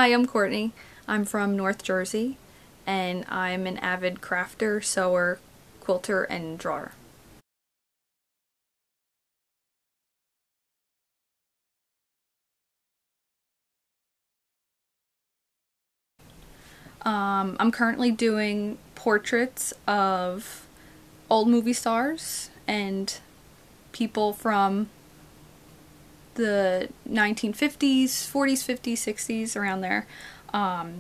Hi, I'm Courtney. I'm from North Jersey, and I'm an avid crafter, sewer, quilter, and drawer. I'm currently doing portraits of old movie stars and people from the 1950s, 40s, 50s, 60s, around there. I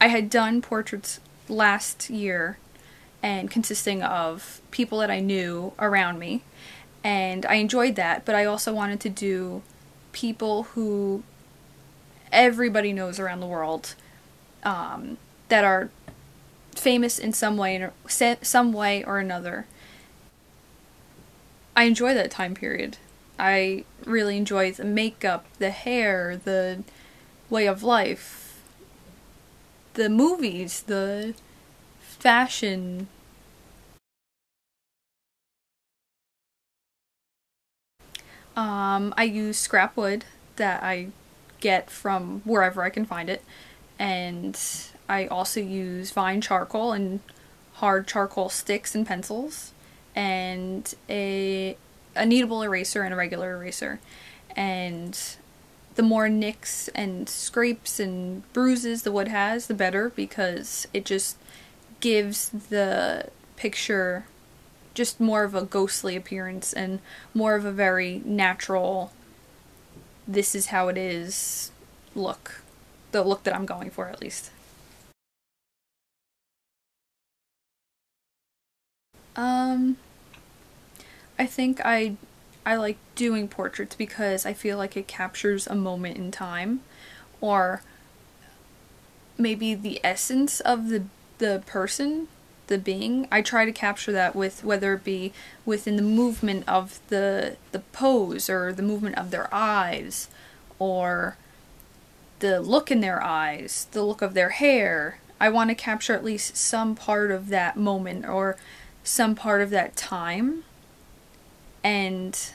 had done portraits last year and consisting of people that I knew around me, and I enjoyed that, but I also wanted to do people who everybody knows around the world, that are famous in some way or another. I enjoy that time period. I really enjoy the makeup, the hair, the way of life, the movies, the fashion. I use scrap wood that I get from wherever I can find it, and I also use vine charcoal and hard charcoal sticks and pencils, and a kneadable eraser and a regular eraser. And the more nicks and scrapes and bruises the wood has, the better, because it just gives the picture just more of a ghostly appearance and more of a very natural, this is how it is look. The look that I'm going for, at least. I think I like doing portraits because I feel like it captures a moment in time, or maybe the essence of the person, the being. I try to capture that with whether it be within the movement of the pose, or the movement of their eyes, or the look in their eyes, the look of their hair. I want to capture at least some part of that moment or some part of that time, and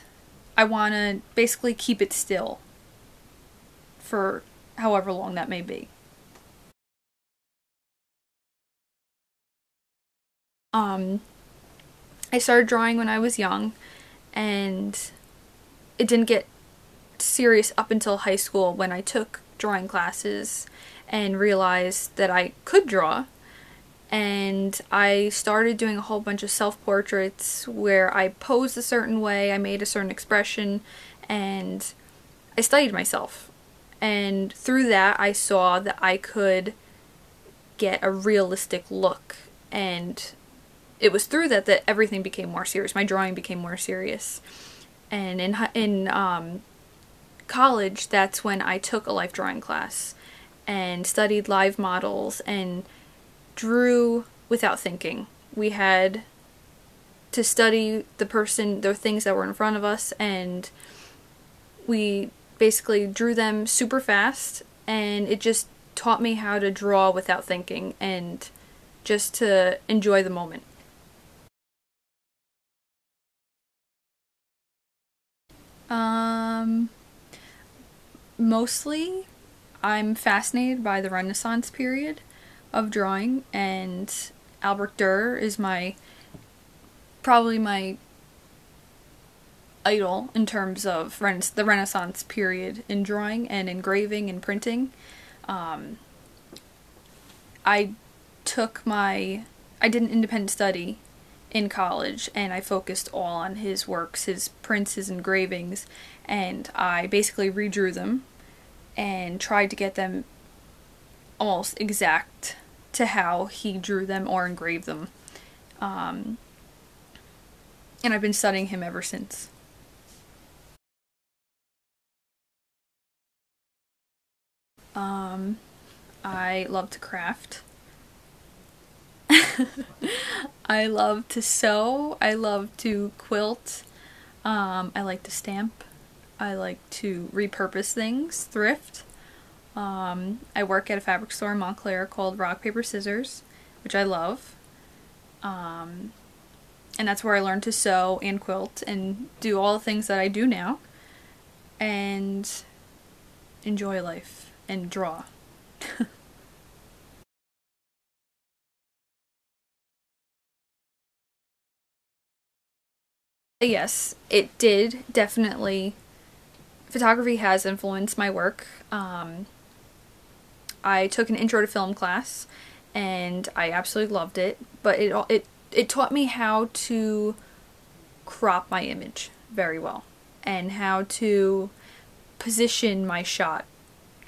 I want to basically keep it still for however long that may be. I started drawing when I was young, and it didn't get serious up until high school when I took drawing classes and realized that I could draw. And I started doing a whole bunch of self-portraits where I posed a certain way, I made a certain expression, and I studied myself. And through that, I saw that I could get a realistic look, and it was through that everything became more serious. My drawing became more serious. And in college, that's when I took a life drawing class and studied live models and drew without thinking. We had to study the things that were in front of us, and we basically drew them super fast, and it just taught me how to draw without thinking and just to enjoy the moment. Mostly I'm fascinated by the Renaissance period of drawing, and Albert Dürer is probably my idol in terms of the Renaissance period in drawing and engraving and printing. I did an independent study in college, and I focused all on his works, his prints, his engravings, and I basically redrew them and tried to get them almost exact to how he drew them or engraved them. And I've been studying him ever since. I love to craft. I love to sew. I love to quilt. I like to stamp. I like to repurpose things, thrift. I work at a fabric store in Montclair called Rock, Paper, Scissors, which I love. And that's where I learned to sew and quilt and do all the things that I do now. And enjoy life and draw. Yes, it did definitely. Photography has influenced my work. I took an intro to film class, and I absolutely loved it. But it taught me how to crop my image very well, and how to position my shot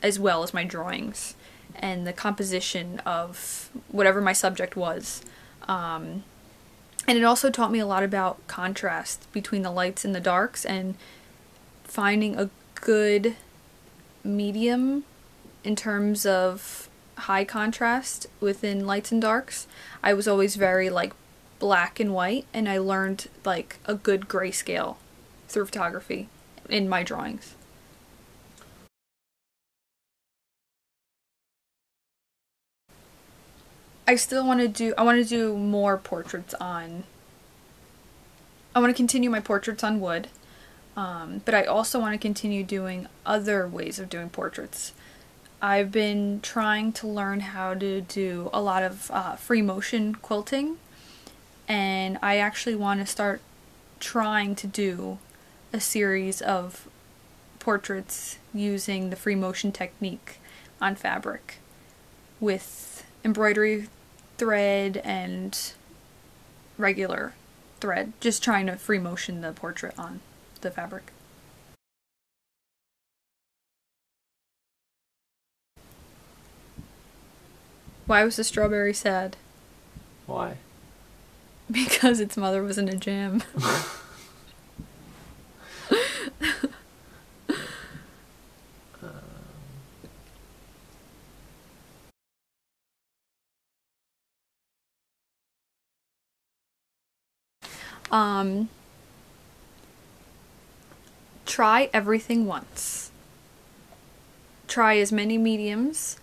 as well as my drawings, and the composition of whatever my subject was. And it also taught me a lot about contrast between the lights and the darks, and finding a good medium in terms of high contrast within lights and darks. I was always very like black and white, and I learned like a good grayscale through photography in my drawings. I want to do more portraits on, I want to continue my portraits on wood. But I also want to continue doing other ways of doing portraits. I've been trying to learn how to do a lot of free motion quilting, and I actually want to start trying to do a series of portraits using the free motion technique on fabric with embroidery thread and regular thread, just trying to free motion the portrait on the fabric. Why was the strawberry sad? Why? Because its mother was in a jam. Um, Try everything once. Try as many mediums.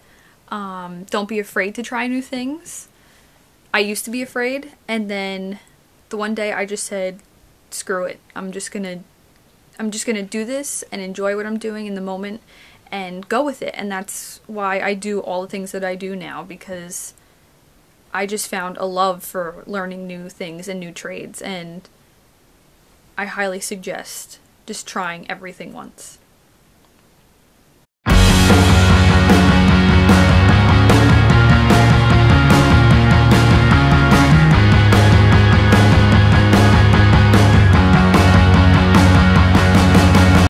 Don't be afraid to try new things. I used to be afraid, and then the one day I just said, screw it. I'm just gonna do this and enjoy what I'm doing in the moment and go with it. And that's why I do all the things that I do now, because I just found a love for learning new things and new trades, and I highly suggest just trying everything once.